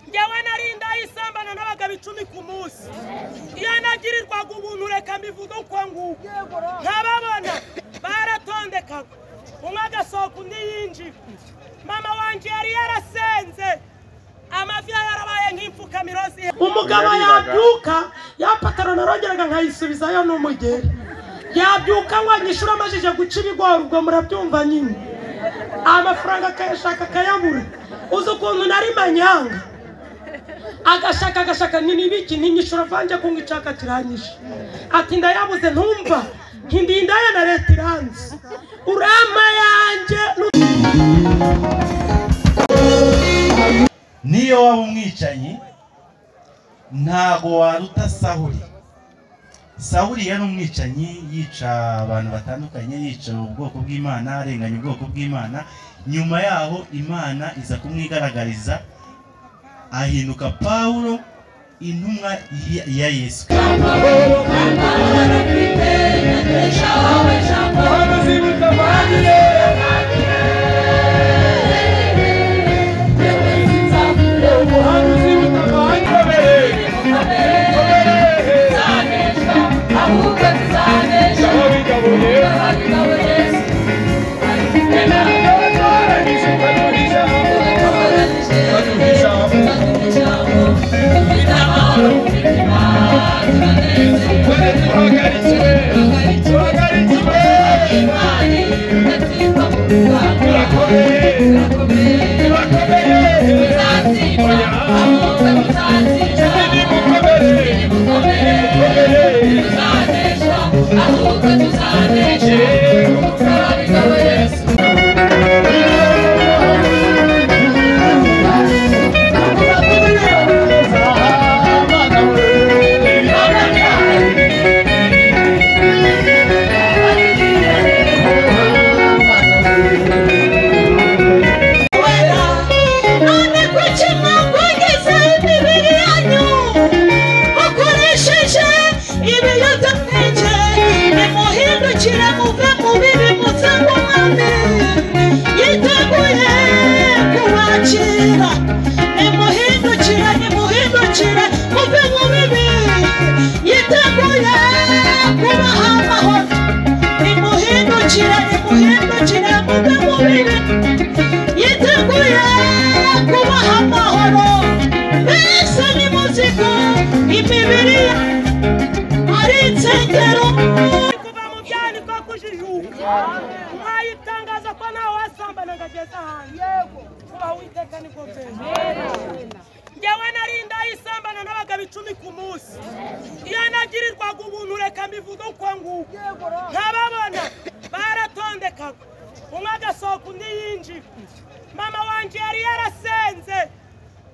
ngewe narinda isambana n'abagabo 10 ku munsi iyo nagirirwaga ubuntu reka mbivuga uko nguko nkababona baratondekaga umwe agasohoka undi yinjira mama wanje yari yarasenze amavya yarabaye nk'imfukamirozi umugabo yabyuka yapataro narongeraga nkayisubizayo n'umugeri yabyuka wanyishura amajije guca ibigori ubwo murabyumva nyine amafaranga akayashaka akayabura uzi ukuntu nari manyanga agashaka nini biki ninyishura vanje kunga icaka kiranyisha ati ndayabuze ntumva nkindindaya na leta iranzi urama yanje niyo waba umwicanyi ntago waruta Sawuli yari umwicanyi yica abantu batandukanye yica ubwoko bw'Imana arenganya ubwoko bw'Imana nyuma yaho Imana iza kumwigaragariza ahinduka Paulo intumwa ya Yesu ngewe narinda isambana n'abagabo 10 ku munsi iyo nagirirwaga ubuntu reka mbivuga uko nguko nkababona baratondekaga umwe agasohoka undi yinjira mama wanje yari yarasenze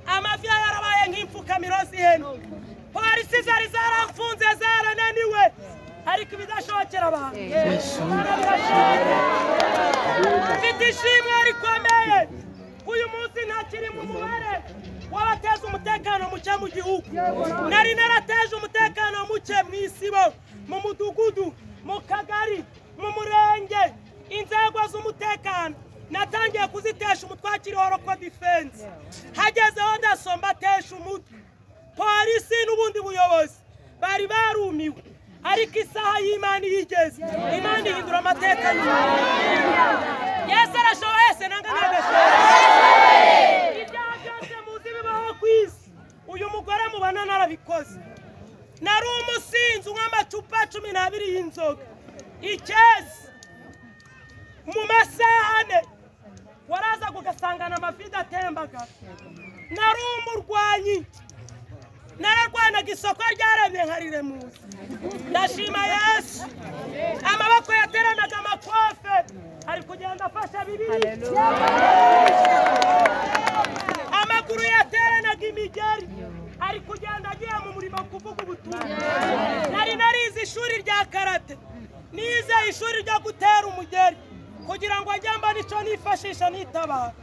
amavya yarabaye nk'imfukamirozi heno polisi zari zaramfunze zarananiwe ariko ibidashokera abantu mfite ishimwe rikomeye uyu munsi ntakiri mu mubare wabateza umutekano muke mu gihugu nari narateje umutekano muke mu isibo mu mudugudu mu kagari mu murenge inzego z'umutekano natangiye kuzitesha umutwakiri wa Roko Defense hagezeho ndasomba atesha umutwe polisi n'ubundi buyobozi bari barumiwe ariko isaha y'Imana yigeze Imana ihindura amateka Yesu arashoboye se nanga ibyaha byose muzi bibaho ku isi uyu mugore mubana narabikoze nari umusinzi nk'amacupa 12 y'inzoga ikezi mu masaha 4 waraza kugasangana amafida atembaga nari umurwanyi nararwanaga isoko ryaremye nkarire muzi ndashima Yesu amaboko yateranaga amakofe ari kugenda afasha Bibiliya amaguru yateranaga imigeri ari kugenda agiye mu murimo kuvuga ubutumwa nari narize ishuri rya karate nize ishuri ryo gutera umugeri kugira ngo ajyamba nico nifashisha nitabara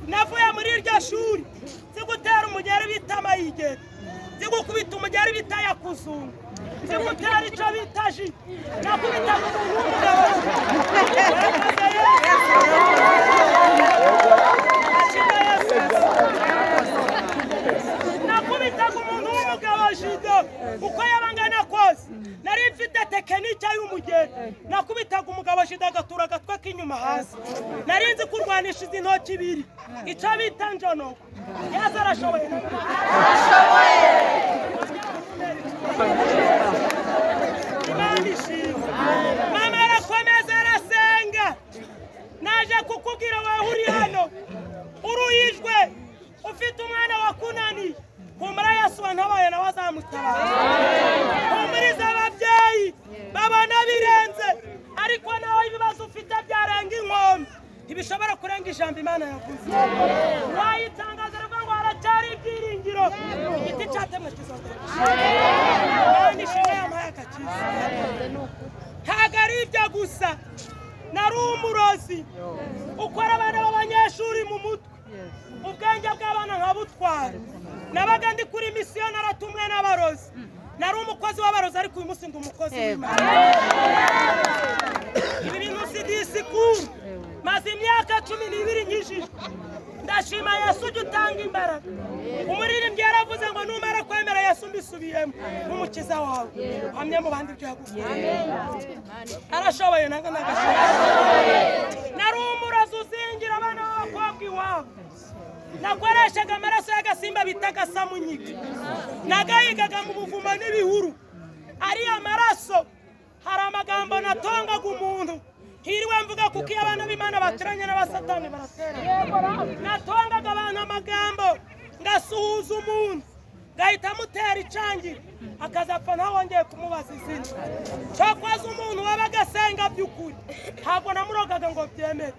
navuye muri iryo shuri zigutera umugeri bita mayigeri zigukubita umugeri bita yakuzungu zigutera ico bita ji nakubita umugabo uko yabangana kose nari mfite tekinike y'umugeni nakubitaga umugabo shida agatura agatwe k'inyuma hasi nari nzi kurwanisha izi ntoki ibiri icyo bita njono Yesu arashoboye mama arakomeza arasenga naje kukubwira wowe uri hano uruyijwe ufite umwana wakunaniye kumara Yesu ntabaye nawe azamutabara kumuriza ababyeyi babona birenze ariko nawe ibibazo ufite byarenga inkombe ntibishobora kurenga ijambo Imana yavuze wayitangaza ngo haracyari ibyiringiro igiti cyatemwe kizongera kandi shimwe yampaye agakiza ntabwo ari ibyo gusa nari umurozi ukora abana b'abanyeshuri mu mutwe ubwenge bw'abana nkabutwara nabaga ndi kuri misiyo naratumwe n'abarozi nari umukozi w'abarozi ariko uyu munsi ndi umukozi w'Imana ibi bintu si disikuru maze imyaka 12 nyinshi ndashima Yesu ujya utanga imbaraga umuririmbyi yaravuze ngo numara kwemera Yesu mbisubiyemo n'umukiza wawe hamwe mu bandi byo yagukoreye arashoboye nanga nagashoboye nari umurozi uzingira abana b'abakobwa iwabo nakoreshaga amaraso y'agasimba bitaga samunyika nagayigaga mu buvumo n'ibihuru ari amaraso hari amagambo natongaga umuntu hiriwe mvuga kuko abana b'Imana baturanye n'abasatani baratera natongaga abantu amagambo ngasuhuza umuntu gahita mutera icangira akazapfa ntawongeye kumubaza izina cyakoze umuntu wabaga asenga by'ukuri ntabwo namurogaga ngo byemere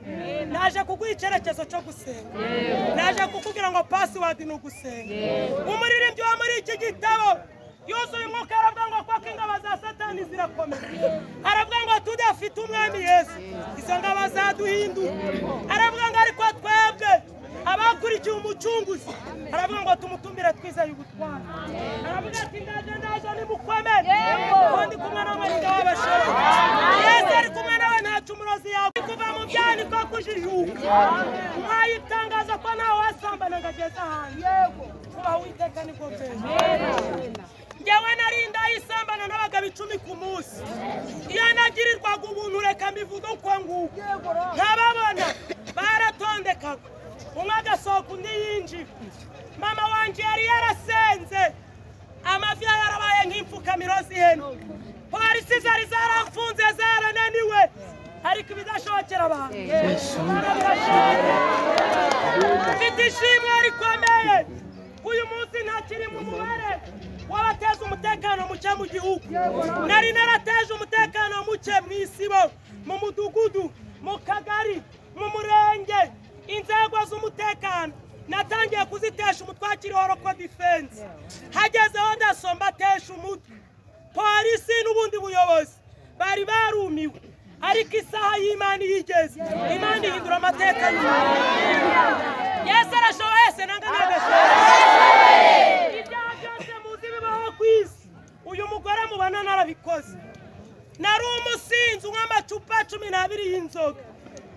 naje kuguha icyerekezo cyo gusenga naje kukubwira ngo password ni ugusenga umuririmbyi wa muri iki gitabo yuzuye umwuka aravuga ngo kwako ingabo za satani zirakomeye aravuga ngo tudafite umwami Yesu izo ngabo zaduhindura aravuga ngo ariko twebwe abakurikiye umucunguzi aravuga ngo tumutumbire twizeye ubutwara aravuga ati ndaje ni mukomere kandi kumwe nawe ndabashara Yesu ari kumwe nawe ntacu umurozi yawe kuva mu byani ko kujijuka mwayitangaza ko nawe wasambana ngageza hanze kuba witeka niko beza njyewe narinda isambana n'abagabo 10 ku munsi iyo nagirirwaga ubuntu reka mbivuga uko nguko ntababona baratondekaga umwe agasohoka undi yinjira mama wanje yari yarasenze amavi yarabaye nk'imfukamiro z'ihene polisi zari zaramfunze zarananiwe ariko ibidashokera abantu mfite ishimwe rikomeye uyu munsi ntakiri mu mubare wabateza umutekano muke mu gihugu nari narateje umutekano muke mu isibo mu mudugudu mu kagari mu murenge inzego z'umutekano natangiye kuzitesha umutwakiri wa Roko Defense hagezeho ndasomba atesha umutwe polisi n'ubundi buyobozi bari barumiwe ariko isaha y'Imana yigeze Imana ihindura amateka Yesu arashoboye se nanga nagashoboye ibyaha byose muzi bibaho ku isi uyu mugore mubana narabikoze nari umusinzi nk'amacupa 12 y'inzoga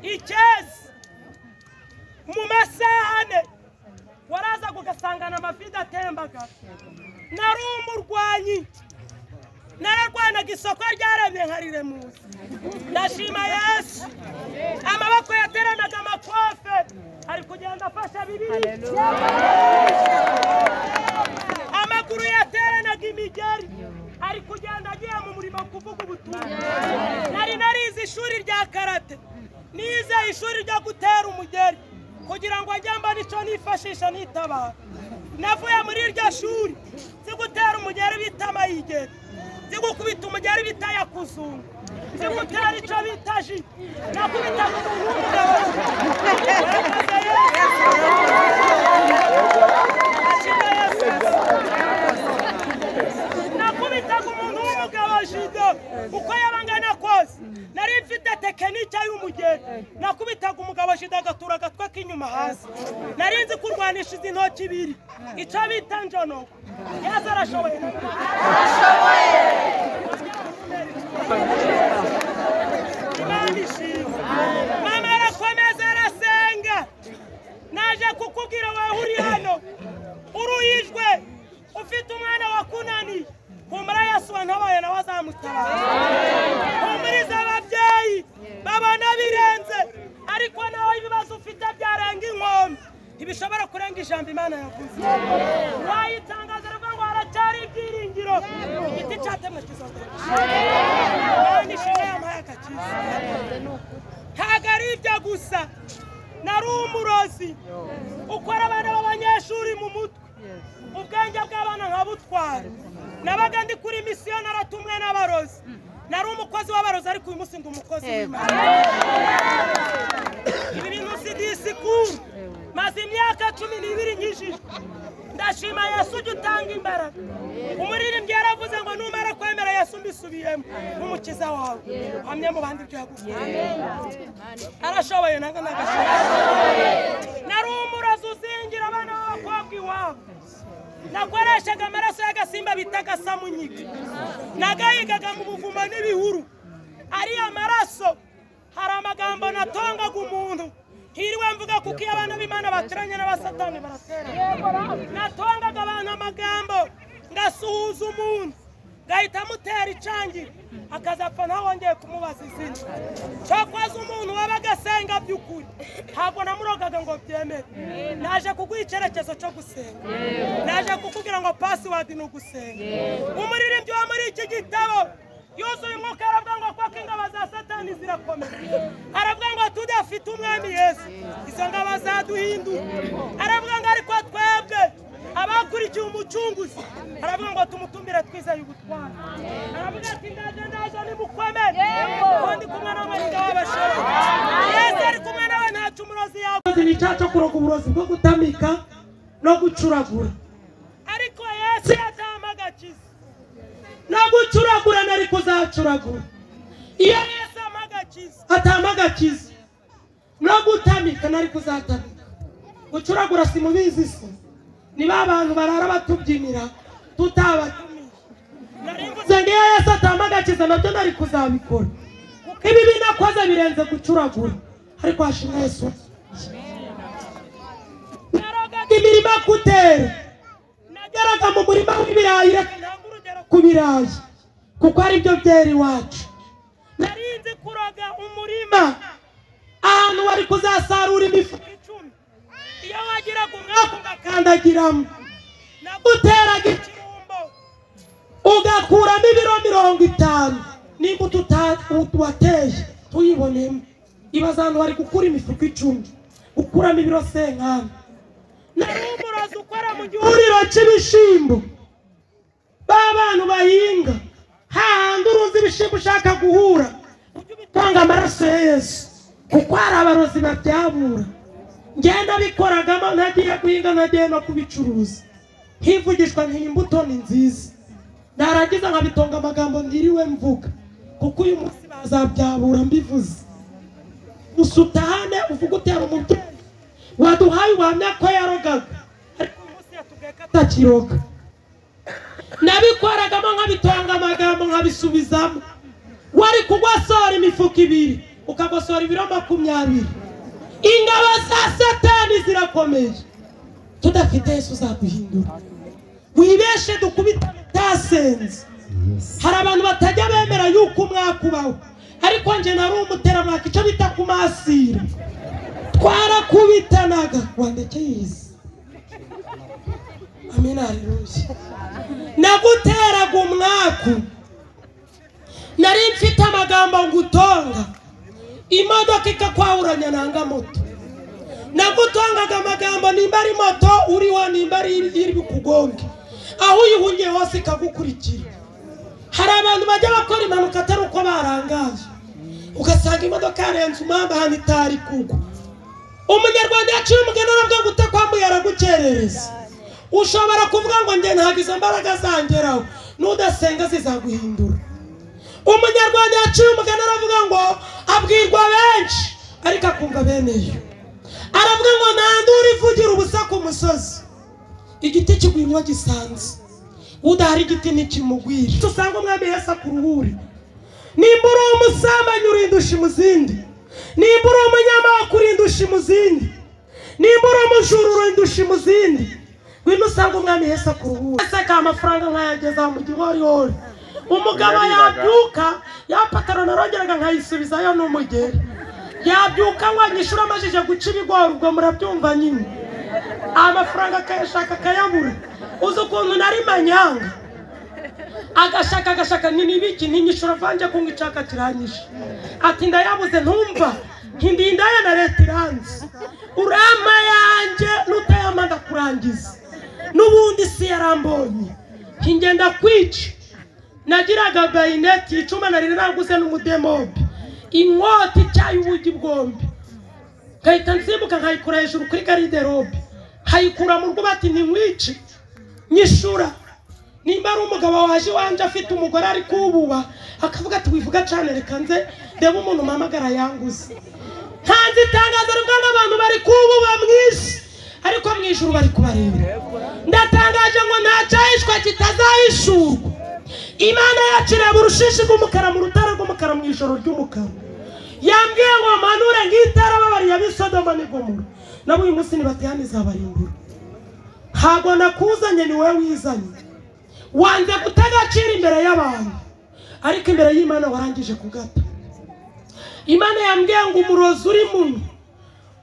icyezi mu masahane waraza kugasangana amafida atembaga nari umurwanyi nararwanaga isoko ryaremye nkarire muzi ndashima Yesu amaboko yateranaga amakofe ari kugenda afasha Bibiliya amaguru yateranaga imigeri ari kugenda agiye mu murimo kuvuga ubutumwa narize ishuri rya karate nize ishuri ryo gutera umugeri kugira ngo ajyamba nico nifashisha nitabara navuye muri iryo shuri zigutera umugeri bita mayigeri zigukubita umugeri bita yakuzungu zigutera ico bita ji nakubita nakubita umuntu w'umugabo jido uko yabangana kose nari mfite tekinike y'umugeni nakubitaga umugabo shida agatura agatwe k'inyuma hasi nari nzi kurwanisha izi ntoki ibiri icyo bita njono Yesu arashoboye mama arakomeza arasenga naje kukubwira wowe uri hano uruyijwe ufite umwana wakunaniye humura Yesu wantabaye nawe azamutabara humuriza ababyeyi babona birenze ariko nawe ibibazo ufite byarenga inkombe ntibishobora kurenga ijambo Imana yavuze wayitangaza rero ngo haracyari ibyiringiro igiti cyatemwe kizongera kandi ishimwe yampaye agakiza ntabwo ari ibyo gusa nari umurozi ukora abana b'abanyeshuri mu mutwe ubwenge bw'abana nkabutwara nabaga ndi kuri misiyo naratumwe n'abarozi nari umukozi w'abarozi ariko uyu munsi ndi umukozi w'Imana ibi bintu si disikuru maze imyaka 12 nkijije ndashima Yesu ujya utanga imbaraga umuririmbyi yaravuze ngo numara kwemera Yesu mbisubiyemo nk'umukiza wawe hamwe mu bandi ibyo yaguze arashoboye nanga nagashoboye nari umurozi uzingira abana b'abakobwa iwabo nakoreshaga amaraso y'agasimba bita gasamunyiga nagayigaga mu buvumo n'ibihuru ariya maraso hari amagambo natongaga umuntu hiriwe mvuga kuko iyo abana b'Imana bateranye n'abasatani baratera natongaga abantu amagambo ngasuhuza umuntu ngahita mutera icangiro akazapfa ntawe wongeye kumubaza izina cyakoze umuntu wabaga asenga by'ukuri ntabwo namurogaga ngo byemere naje kuguha icyerekezo cyo gusenga naje kukubwira ngo password ni ugusenga umuririmbyi wa muri iki gitabo yuzuye umwuka aravuga ngo kuko ingabo za satani zirakomeye aravuga ngo tudafite umwami Yesu izo ngabo zaduhindura aravuga ngo ariko twebwe abakurikiye umucunguzi aravuga ngo tumutumbire twizeye ubutwari aravuga ati ndaje ni mukomere kandi kumwe n'amarika w'abashoro Yesu ari kumwe nawe ntacu umurozi yakoze ni cyaco kuroga uburozi bwo gutamika no gucuragura ariko Yesu yatamagakiza no gucuragura nari kuzacuragura iyo Yesu amagakiza atamagakiza no gutamika nari kuzatamika gucuragura si mubizi se ni abantu barara batubyinira tutabatumije narimvuze ngo Yesu atamagakiza nabyo nari kuzabikora kuko ibi binakoze birenze gucuragura ariko hashimwe Yesu narogaga imirima kutera nageraga mu murima w'ibirayi ku birayi kuko ari byo byera iwacu narinzi kuroga umurima ahantu wari kuzasarura imifuka 10 iyo wagiraga umwaka ugakandagiramo naguteraga ikirumbo ugakuramo ibiro 50 n'imbuto wateye tuyibonemo ibaza ahantu wari gukura imifuka 10 ukuramo ibiro 50 nari umurozi ukora mu gihuriro cy'ibishimbo abantu bahinga hahandi urunze ibishimbo ushaka guhura ujye ubitanga amaraso ya Yesu kuko hari abarozi babyabura ngenda bikoragamo ntagiye guhinga ntagiye no kubicuruza hivugishwa nk'imbuto ni nziza narangiza nkabitonga amagambo ndiriwe mvuga kuko uyu munsi bazabyabura mbivuze usutahane uvuga utera umubyeyi waduhaye ubuhamya ko yarogaga ariko uyu munsi yatubwiye ko atakiroga nabikoragamo nkabitonga amagambo nkabisubizamo wari kugosora imifuka 2 ukagosora ibiro 20 ingabo za satani zirakomeye tudafite Yesu uzaduhindura wibeshe dukubita tasenze hari abantu batajya bemera yuko umwakubaho ariko nje nari umutera mwaka icyo bita kumasira twarakubitanaga wandekeye amina haleluya naguteraga umwaku nari mfite amagambo ngutonga imodoka ikakwahuranya nanga moto nagutongaga amagambo nimba ari moto uriho nimba ari iri bukugonge aho uyihungiye hose ikagukurikira hari abantu bajya bakora impanuka atari uko barangaje ugasanga imodoka yarenze umwamba hano itari kugwa umunyarwanda yaciye umugani aravuga ngo utakwambuye aragukerereza ushobora kuvuga ngo nge ntago izo mbaraga zangeraho nudasenga zizaguhindura umunyarwanda yaciye umugani aravuga ngo abwirwa benshi ariko akumva beneyo aravuga ngo nandura ivugira ubusa ku musozi igiti kigwinwa gisanze udahari igiti nikimugwira tusanga umwami Yesu akuruhure nimba uri umusambanyi urindusha imuzindi nimba uri umunyamaboko urindusha imuzindi nimba uri umujura urindusha imuzindi wino usanga umwami Yesu akuruhura ese ka amafaranga nkayageza mu gihorihori umugabo yabyuka yapataro narongeraga nkayisubizayo n'umugeri yabyuka nkanyishura amajije guca ibigori ubwo murabyumva nyine amafaranga akayashaka akayabura uzi ukuntu nari manyanga agashaka nini biki ninyishura vanje kunga icaka kiranyisha ati ndayabuze ntumva nkindindaya na leta iranzi urama yanje nutayamanda kurangiza n'ubundi si yarambonye nkingenda kwica nagiraga bayineti icuma nari naguze n'umudemobe inkota icyaye ubugi bwombi ngahita nsimbuka nkayikura hejuru kuri garderobe nkayikura mu rugo bati ntinkwice nyishura nimba ari umugabo waje wanje afite umugore ari kububa akavuga ati wivuga cyane reka nze ndebe umuntu mpamagara yanguze ntanze itangazo rwanda abantu bari kububa mwisi ariko mwijuru bari kubareba ndatangaje ngo ntacyahishwa kitazahishurwa Imana yacira burushishi rw'umukara mu rutare rw'umukara mu ijoro ry'umukara yambwiye ngo manure ngitara babari ya Sodoma ni Gomora nabo uyu munsi nibatihaniza abarimbura ntago nakuzanye ni wewe wizanye wanze gutagacira imbere y'abantu ariko imbere y'Imana warangije kugata Imana yambwiye ngo umurozi uri muno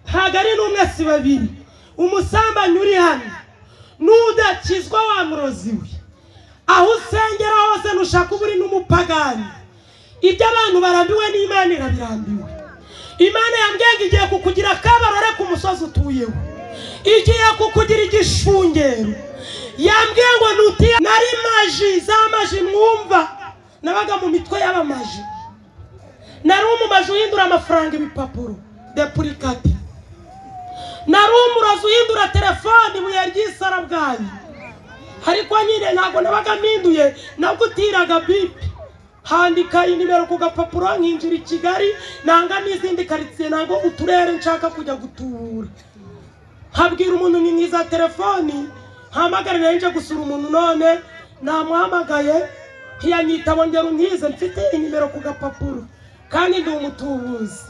ntago ari n'umwe si babiri umusambanyi uri hano n'udakizwa wa murozi we aho usengera hose nushaka uburi n'umupagani ibyo abantu barambiwe n'Imana irabirambiwe Imana yambwiye ngo igiye kukugira akabarore ku musozi utuyeho igiye kukugira igishungero yambwiye ngo nutiye nari maji za maji mwumva nabaga mu mitwe y'abamaji nari umumaji uhindura amafaranga ibipapuro depurikati nari umurozi uhindura telefoni buye ry'isara bwanyu ariko nyine ntago nabaga mpinduye nabwo utiraga bipi handika inimero ku gapapuro nkinjira i Kigali nanga n'izindi karitsiye ntago uturere nshaka kujya gutubura habwira umuntu ni mwiza telefoni hamagarira nje gusura umuntu none namuhamagaye ntiyanyita bongera unkize mfite inimero ku gapapuro kandi ndi umutubuzi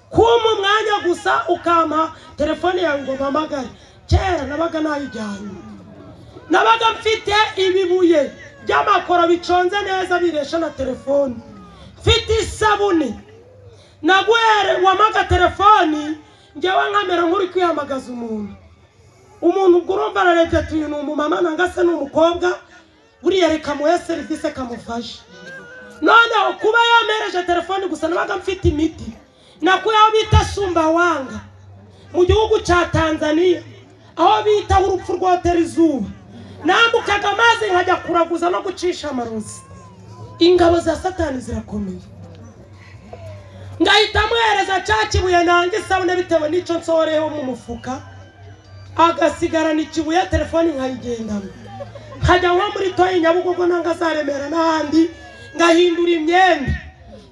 kuma umwanya gusa ukampa telefoni yawe ngo mpamagare kera nabaga nayijyanye nabaga mfite ibibuye by'amakoro biconze neza biresha na telefoni mfite isabune nagwere wamaga telefoni njyewe nkamera nk'uri kwihamagaza umuntu ubwo urumva ararebye ati uyu ni umumama nanga se ni umukobwa buriya reka muhe serivisi kamufashe noneho kuba yamereje telefoni gusa nabaga mfite imiti nakuyeho bita Sumbawanga mu gihugu cya Tanzania aho bita urupfu rwotera izuba nambukaga amazi nkajya kuraguza no gucisha amarozi ingabo za Satani zirakomeye ngahita muhereza cya kibuye nange isabune bitewe n'icyo nsoreyeho mu mufuka agasigarana ikibuye telefoni nkayigendamo nkajya nko muri toyi Nyabugogo nanga zaremera n'ahandi ngahindura imyenda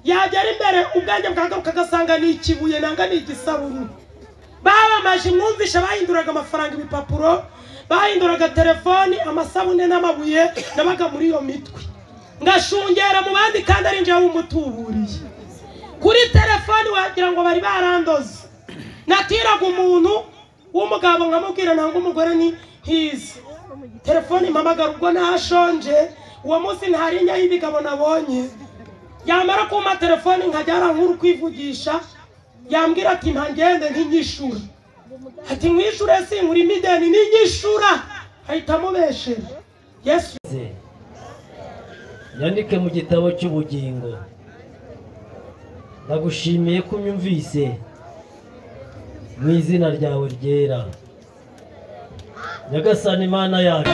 yagera imbere ubwanjye bwagaruka gasanga ni ikibuye nanga ni igisabune babamaje mwumvisha bahinduraga amafaranga ibipapuro bahinduraga telefoni amasabune n'amabuye nabaga muri iyo mitwe ngashungera mu bandi kandi ari nje w'umutuburiye kuri telefoni wagira ngo bari barandoze natiraga umuntu w'umugabo nkamubwira nanga umugore ni hizi telefoni mpamagara ubwo nashonje uwo munsi ntarinya y'ibigabo nabonye yamara kuma telefoni nkajyara nkuru kwivugisha yambwira ati mpangende ntinyishura ati mwishure si muri mideni ntinyishura ahita mubeshera Yesu yandike mu gitabo cy'ubugingo ndagushimiye ko unyumvise mu izina ryawe ryera Nyagasani Imana yacu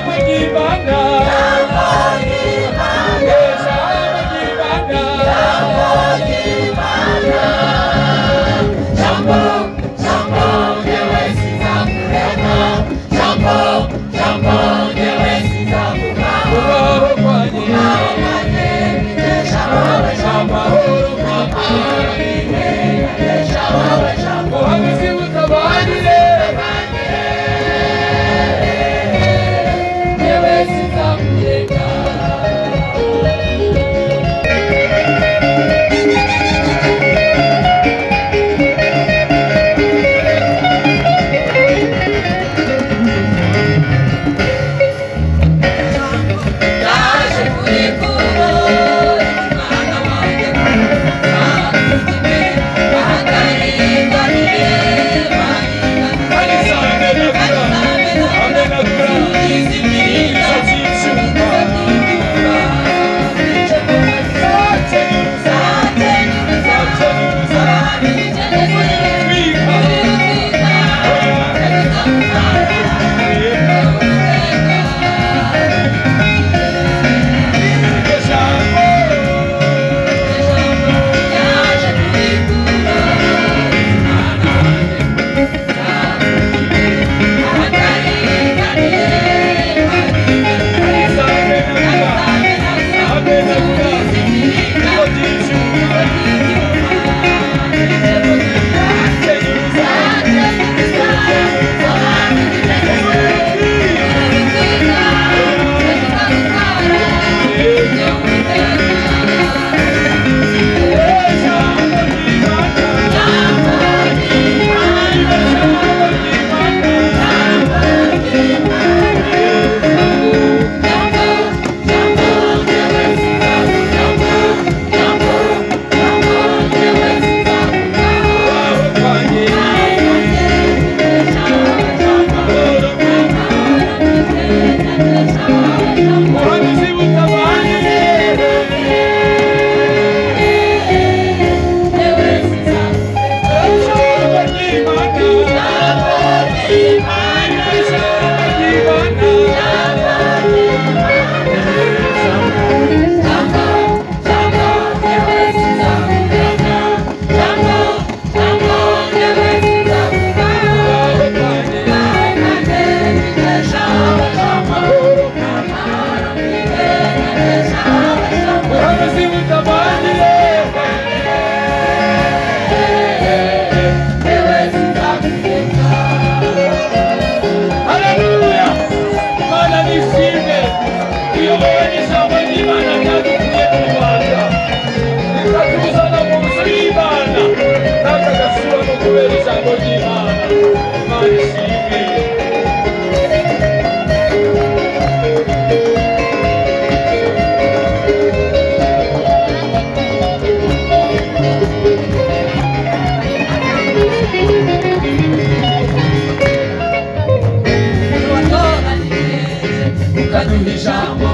kaduha ijambo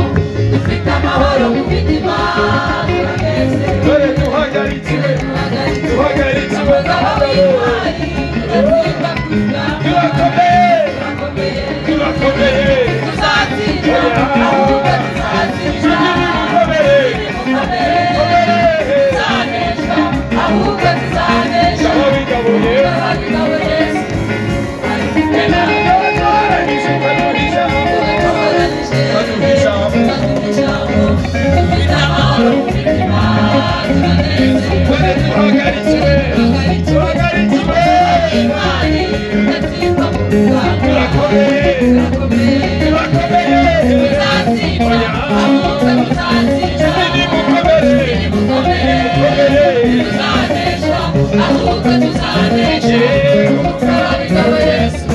dufite amahoro mu mitima dore duhagarikiwe turakomeye tuzatsinda ahubwo tuzanesha ahubwo tuzanesha abigabo Yesu ari kumwe natwe dufite amahoro mu mitima tuhagarikiwe imani tugatsinda mu rugamba turakomeye tuzatsinda ahubwo tuzanesha ahubwo tuzanesha abigabo Yesu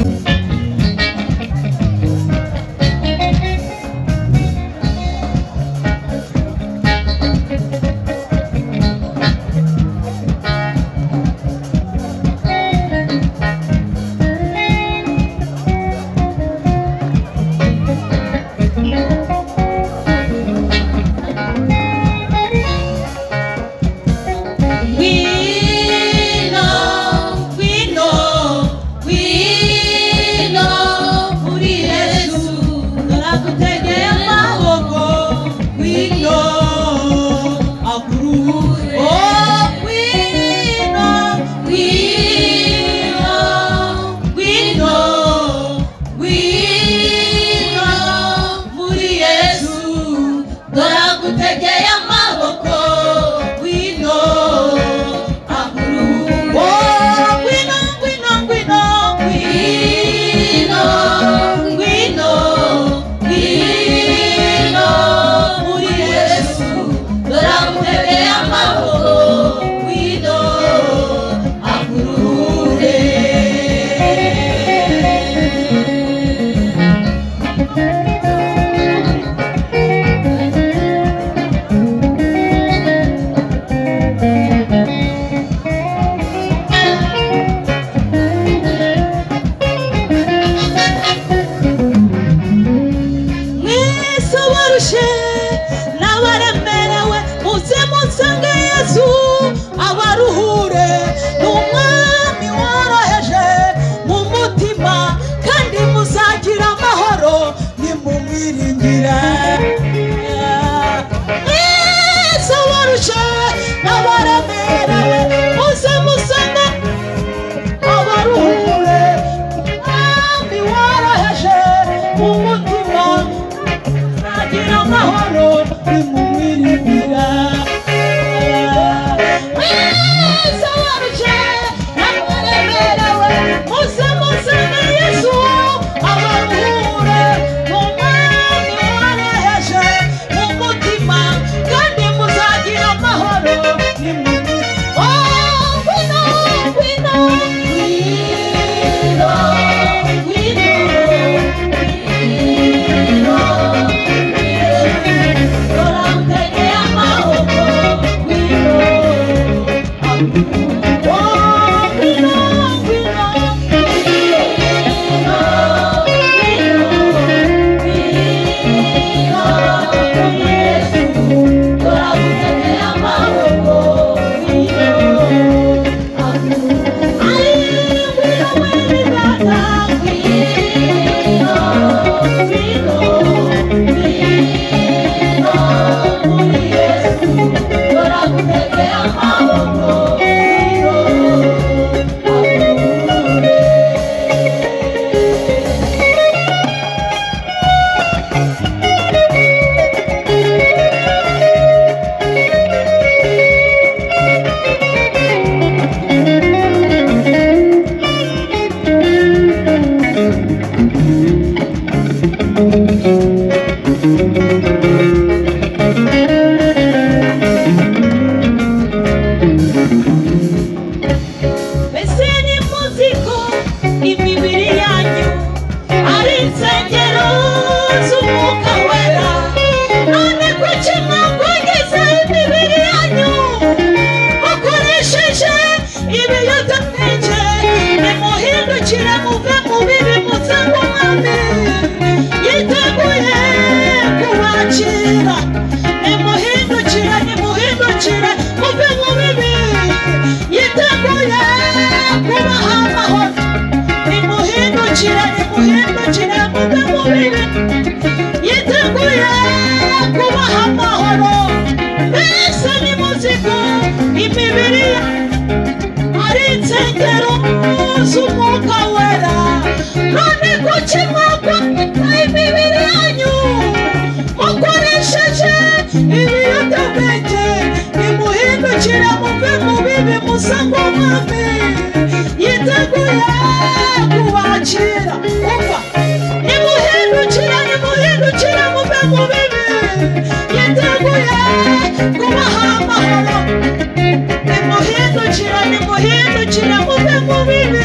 Muve mu bibi muze ngo mwami yiteguye umwami yiteguye kubakira. Umva, nimuhindukire muve mu bibi, yiteguye kubaha amahoro. Nimuhindukire muve mu bibi,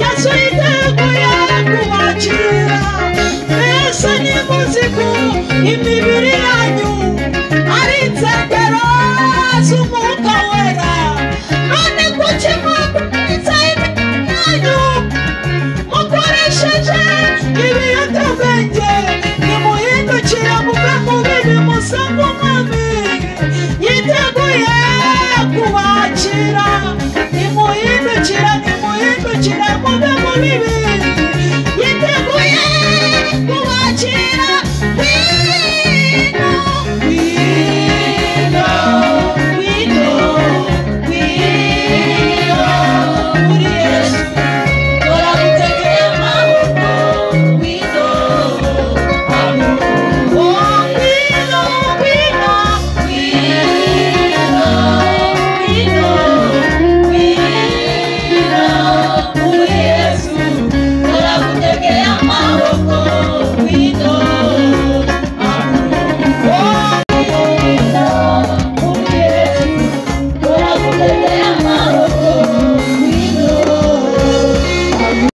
Yesu yiteguye kubakira. Mbese nimuzi ko imibiri yanyu